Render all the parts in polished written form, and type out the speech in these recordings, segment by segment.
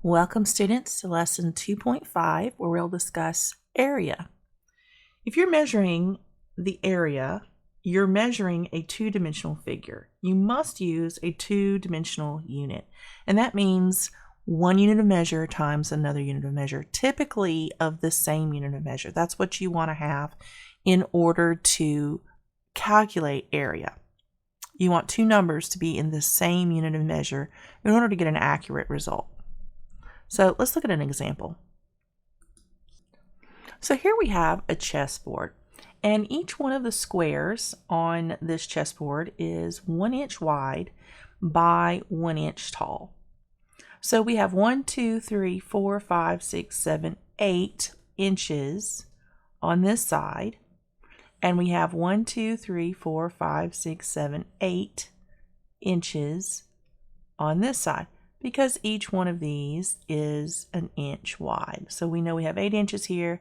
Welcome students to lesson 2.5 where we'll discuss area. If you're measuring the area, you're measuring a two-dimensional figure. You must use a two-dimensional unit, and that means one unit of measure times another unit of measure, typically of the same unit of measure. That's what you want to have in order to calculate area. You want two numbers to be in the same unit of measure in order to get an accurate result. So let's look at an example. So here we have a chessboard, and each one of the squares on this chessboard is 1 inch wide by 1 inch tall. So we have 1, 2, 3, 4, 5, 6, 7, 8 inches on this side, and we have 1, 2, 3, 4, 5, 6, 7, 8 inches on this side, because each one of these is an inch wide. So we know we have 8 inches here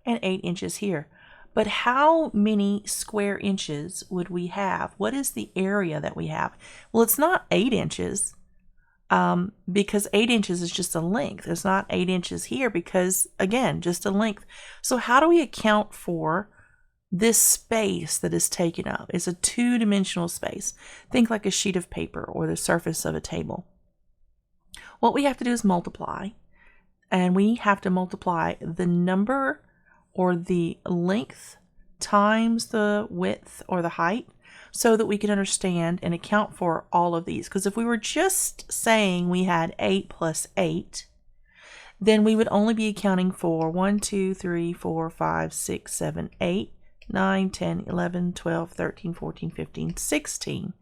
and 8 inches here. But how many square inches would we have? What is the area that we have? Well, it's not 8 inches because 8 inches is just a length. It's not 8 inches here because, again, just a length. So how do we account for this space that is taken up? It's a two-dimensional space. Think like a sheet of paper or the surface of a table. What we have to do is multiply, and we have to multiply the number or the length times the width or the height so that we can understand and account for all of these. Because if we were just saying we had 8 plus 8, then we would only be accounting for 1, 2, 3, 4, 5, 6, 7, 8, 9, 10, 11, 12, 13, 14, 15, 16.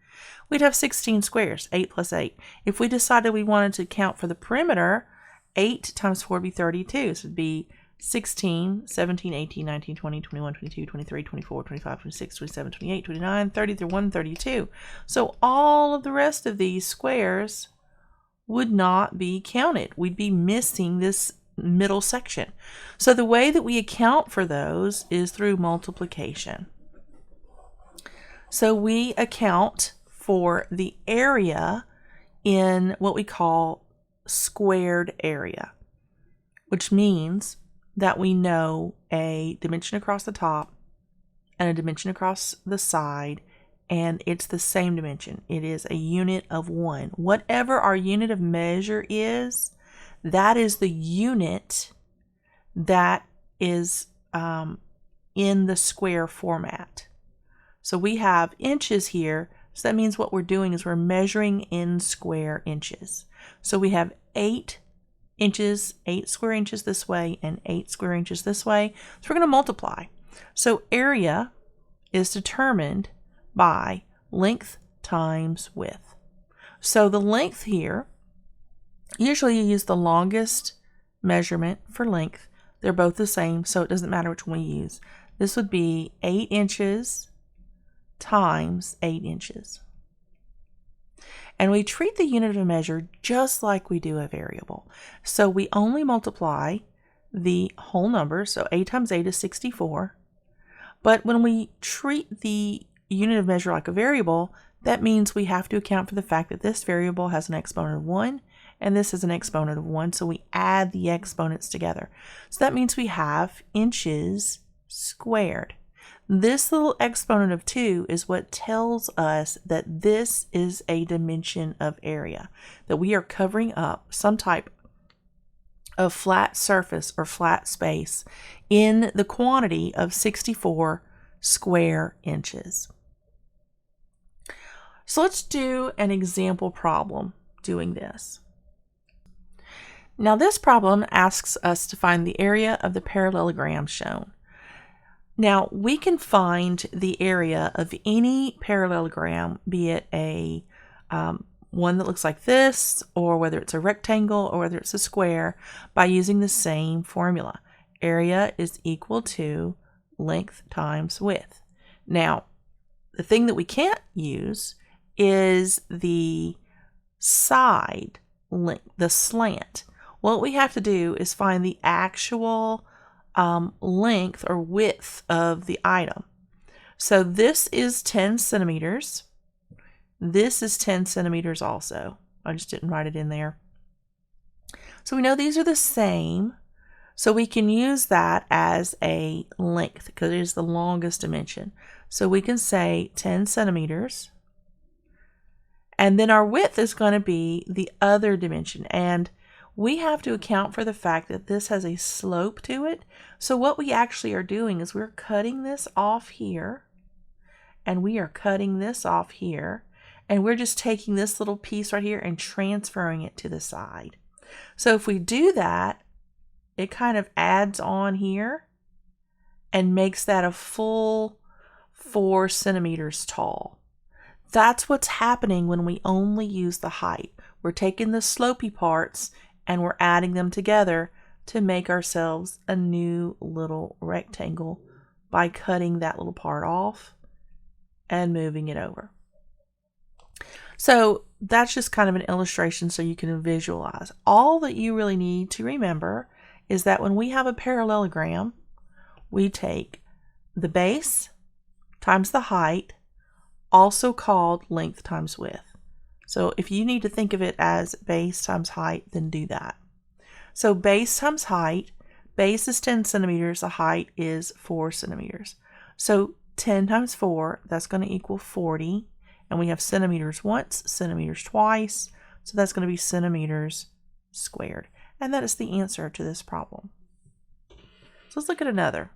We'd have 16 squares, 8 plus 8. If we decided we wanted to count for the perimeter, 8 times 4 would be 32. So it would be 16, 17, 18, 19, 20, 21, 22, 23, 24, 25, 26, 27, 28, 29, 30, 31, 32. So all of the rest of these squares would not be counted. We'd be missing this middle section. So the way that we account for those is through multiplication. So we account for the area in what we call squared area, which means that we know a dimension across the top and a dimension across the side, and it's the same dimension. It is a unit of 1. Whatever our unit of measure is, that is the unit that is in the square format. So we have inches here, so that means what we're doing is we're measuring in square inches. So we have 8 inches, 8 square inches this way, and 8 square inches this way. So we're going to multiply. So area is determined by length times width. So the length here, usually you use the longest measurement for length. They're both the same, so it doesn't matter which one you use. This would be 8 inches times 8 inches. And we treat the unit of measure just like we do a variable. So we only multiply the whole number, so 8 times 8 is 64. But when we treat the unit of measure like a variable, that means we have to account for the fact that this variable has an exponent of 1 and this is an exponent of 1, so we add the exponents together. So that means we have inches squared. This little exponent of 2 is what tells us that this is a dimension of area, that we are covering up some type of flat surface or flat space in the quantity of 64 square inches. So let's do an example problem doing this. Now this problem asks us to find the area of the parallelogram shown. Now, we can find the area of any parallelogram, be it a one that looks like this, or whether it's a rectangle, or whether it's a square, by using the same formula. Area is equal to length times width. Now, the thing that we can't use is the side length, the slant. What we have to do is find the actual length or width of the item. So this is 10 centimeters. This is 10 centimeters also. I just didn't write it in there. So we know these are the same. So we can use that as a length because it is the longest dimension. So we can say 10 centimeters. And then our width is going to be the other dimension. And we have to account for the fact that this has a slope to it. So what we actually are doing is we're cutting this off here. And we are cutting this off here. And we're just taking this little piece right here and transferring it to the side. So if we do that, it kind of adds on here and makes that a full 4 centimeters tall. That's what's happening when we only use the height. We're taking the slopey parts and we're adding them together to make ourselves a new little rectangle by cutting that little part off and moving it over. So that's just kind of an illustration so you can visualize. All that you really need to remember is that when we have a parallelogram, we take the base times the height, also called length times width. So if you need to think of it as base times height, then do that. So base times height, base is 10 centimeters, the height is 4 centimeters. So 10 times 4, that's going to equal 40. And we have centimeters once, centimeters twice. So that's going to be centimeters squared. And that is the answer to this problem. So let's look at another.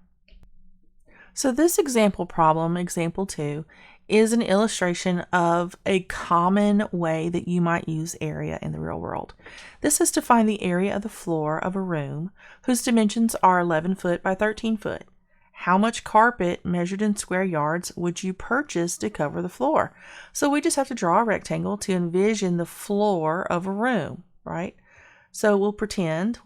So this example problem, example 2, is an illustration of a common way that you might use area in the real world. This is to find the area of the floor of a room whose dimensions are 11 foot by 13 foot. How much carpet measured in square yards would you purchase to cover the floor? So we just have to draw a rectangle to envision the floor of a room, right? So we'll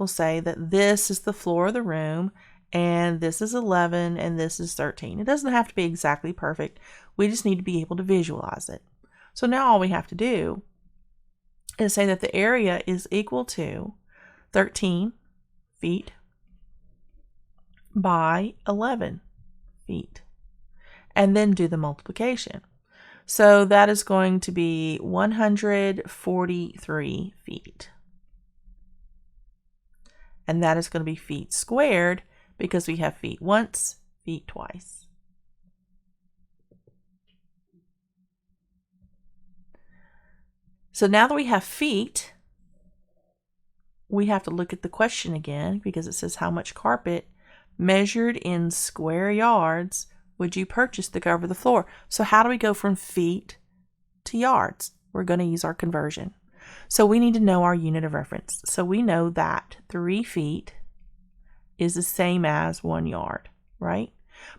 say that this is the floor of the room and this is 11 and this is 13. It doesn't have to be exactly perfect. We just need to be able to visualize it. So now all we have to do is say that the area is equal to 13 feet by 11 feet. And then do the multiplication. So that is going to be 143 feet. And that is going to be feet squared because we have feet once, feet twice. So now that we have feet, we have to look at the question again because it says how much carpet measured in square yards would you purchase to cover the floor? So how do we go from feet to yards? We're going to use our conversion. So we need to know our unit of reference. So we know that 3 feet is the same as 1 yard, right?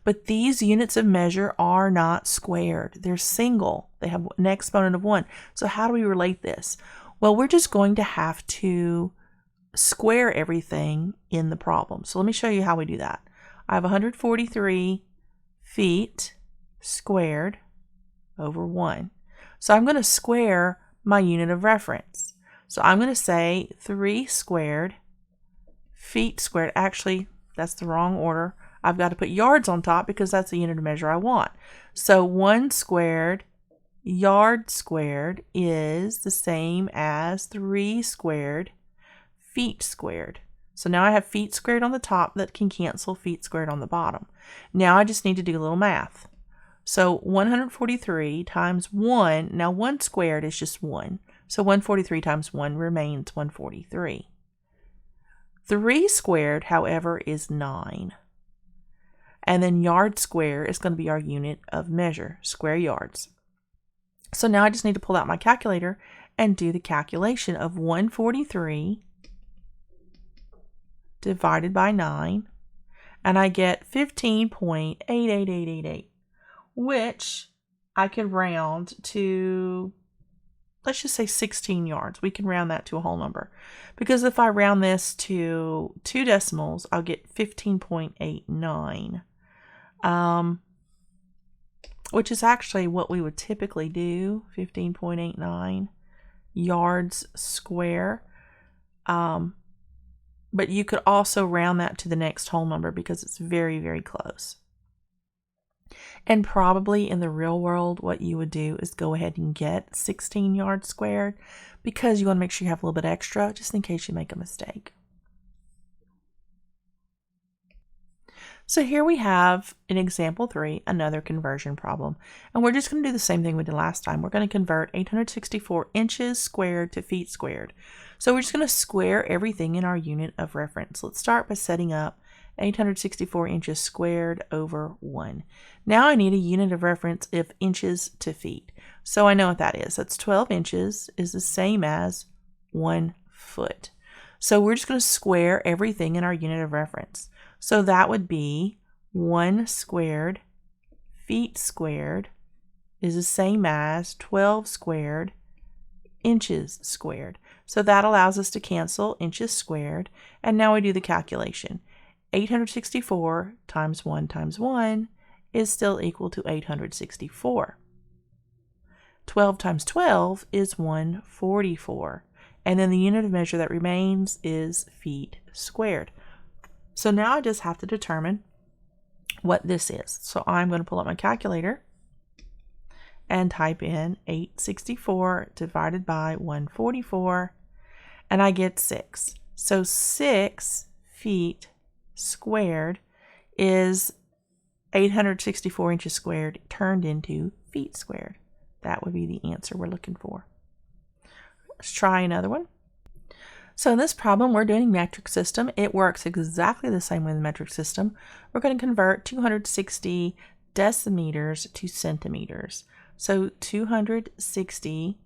But these units of measure are not squared. They're single. They have an exponent of 1. So how do we relate this? Well, we're just going to have to square everything in the problem. So let me show you how we do that. I have 143 feet squared over 1. So I'm going to square my unit of reference. So I'm going to say 3 squared feet squared. Actually, that's the wrong order. I've got to put yards on top because that's the unit of measure I want. So 1 squared yard squared is the same as 3 squared feet squared. So now I have feet squared on the top that can cancel feet squared on the bottom. Now I just need to do a little math. So 143 times 1, now 1 squared is just 1. So 143 times 1 remains 143. 3 squared, however, is 9. And then yard square is going to be our unit of measure, square yards. So now I just need to pull out my calculator and do the calculation of 143 divided by 9. And I get 15.88888, which I could round to, let's just say 16 yards. We can round that to a whole number. Because if I round this to 2 decimals, I'll get 15.89. Which is actually what we would typically do, 15.89 yards square. But you could also round that to the next whole number because it's very, very close. And probably in the real world, what you would do is go ahead and get 16 yards squared. because you want to make sure you have a little bit extra just in case you make a mistake. So here we have in example 3, another conversion problem. And we're just going to do the same thing we did last time. We're going to convert 864 inches squared to feet squared. So we're just going to square everything in our unit of reference. Let's start by setting up 864 inches squared over 1. Now I need a unit of reference of inches to feet. So I know what that is. That's 12 inches is the same as 1 foot. So we're just going to square everything in our unit of reference. So that would be 1 squared feet squared is the same as 12 squared inches squared. So that allows us to cancel inches squared. And now we do the calculation. 864 times 1 is still equal to 864. 12 times 12 is 144. And then the unit of measure that remains is feet squared. So now I just have to determine what this is. So I'm going to pull up my calculator and type in 864 divided by 144, and I get 6. So 6 feet squared is 864 inches squared turned into feet squared. That would be the answer we're looking for. Let's try another one. So in this problem, we're doing metric system. It works exactly the same way in the metric system. We're going to convert 260 decimeters to centimeters. So 260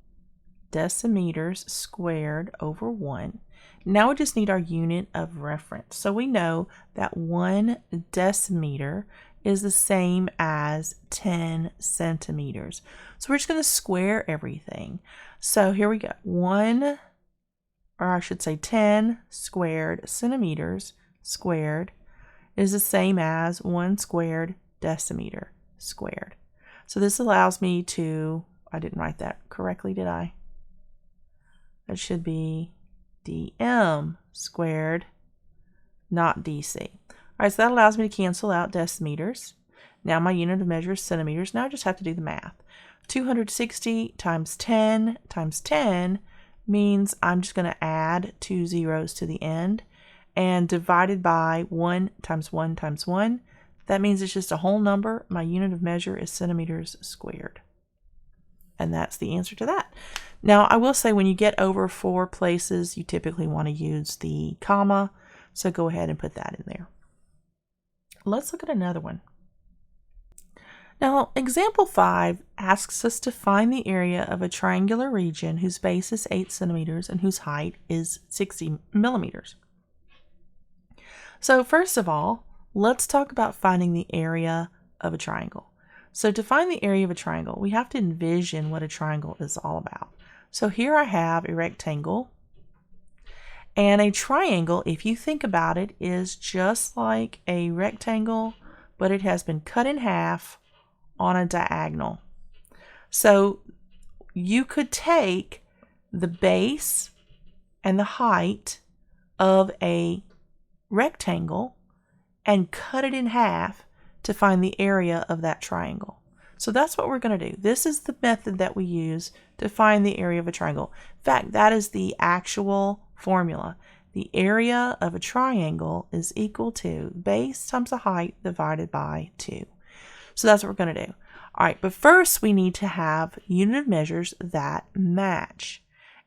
decimeters squared over 1. Now we just need our unit of reference. So we know that 1 decimeter is the same as 10 centimeters. So we're just going to square everything. So here we go. 10 squared centimeters squared is the same as 1 squared decimeter squared. So this allows me to, I didn't write that correctly, did I? That should be dm squared, not dc. All right, so that allows me to cancel out decimeters. Now my unit of measure is centimeters. Now I just have to do the math. 260 times 10 times 10 means I'm just going to add 2 zeros to the end, and divided by 1 times 1 times 1. That means it's just a whole number. My unit of measure is centimeters squared. And that's the answer to that. Now, I will say when you get over 4 places, you typically want to use the comma. So go ahead and put that in there. Let's look at another one. Now, example 5 asks us to find the area of a triangular region whose base is 8 centimeters and whose height is 60 millimeters. So first of all, let's talk about finding the area of a triangle. So to find the area of a triangle, we have to envision what a triangle is all about. So here I have a rectangle, and a triangle, if you think about it, is just like a rectangle, but it has been cut in half on a diagonal. So you could take the base and the height of a rectangle and cut it in half to find the area of that triangle. So that's what we're going to do. This is the method that we use to find the area of a triangle. In fact, that is the actual formula. The area of a triangle is equal to base times the height divided by 2. So that's what we're going to do. All right, but first we need to have unit of measures that match.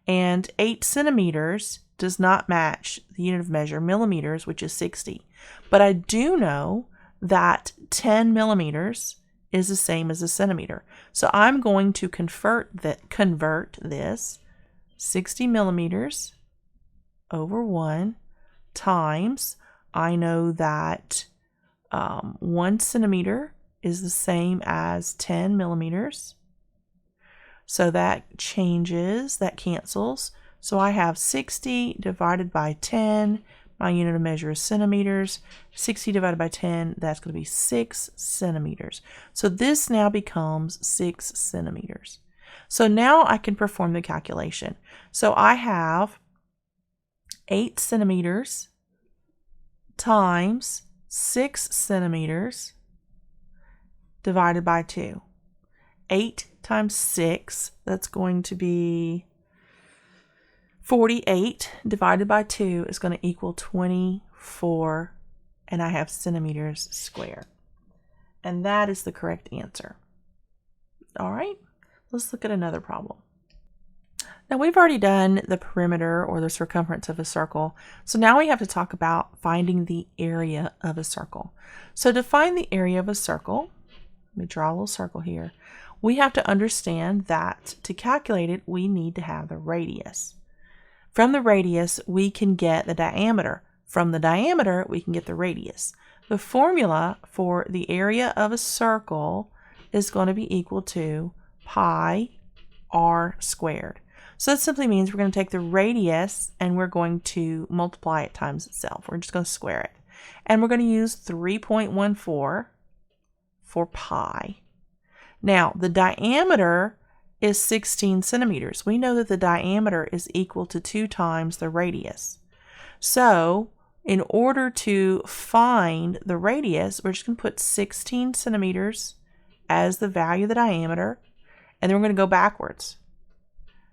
And 8 centimeters does not match the unit of measure millimeters, which is 60. But I do know that 10 millimeters is the same as a centimeter. So I'm going to convert this 60 millimeters over 1 times, I know that 1 centimeter is the same as 10 millimeters. So that changes, that cancels. So I have 60 divided by 10. My unit of measure is centimeters. 60 divided by 10, that's going to be 6 centimeters. So this now becomes 6 centimeters. So now I can perform the calculation. So I have 8 centimeters times 6 centimeters divided by 2. 8 times 6, that's going to be 48 divided by 2 is going to equal 24 and I have centimeters squared. And that is the correct answer. All right, let's look at another problem. Now we've already done the perimeter or the circumference of a circle. So now we have to talk about finding the area of a circle. So to find the area of a circle, let me draw a little circle here. We have to understand that to calculate it, we need to have the radius. From the radius, we can get the diameter. From the diameter, we can get the radius. The formula for the area of a circle is going to be equal to pi r squared. So that simply means we're going to take the radius and we're going to multiply it times itself. We're just going to square it. And we're going to use 3.14 for pi. Now, the diameter is 16 centimeters. We know that the diameter is equal to 2 times the radius. So, in order to find the radius, we're just going to put 16 centimeters as the value of the diameter, and then we're going to go backwards.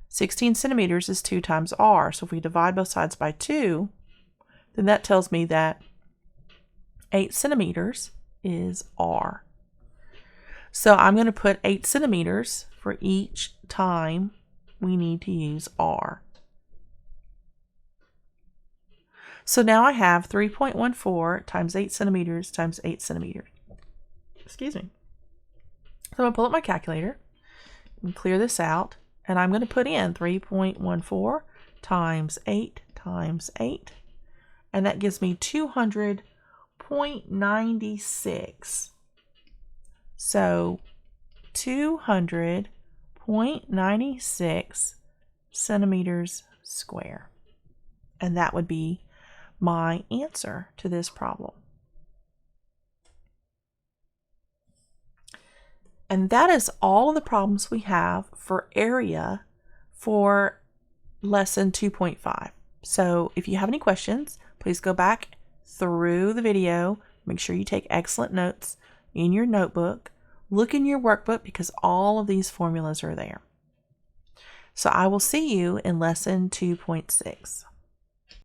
16 centimeters is 2 times r, so if we divide both sides by 2, then that tells me that 8 centimeters is r. So I'm going to put 8 centimeters for each time we need to use r. So now I have 3.14 times 8 centimeters times 8 centimeters. Excuse me. So I'm going to pull up my calculator and clear this out. And I'm going to put in 3.14 times 8 times 8. And that gives me 200.96. So 200.96 centimeters square. And that would be my answer to this problem. And that is all of the problems we have for area for lesson 2.5. So if you have any questions, please go back through the video. Make sure you take excellent notes in your notebook. Look in your workbook because all of these formulas are there. So I will see you in lesson 2.6.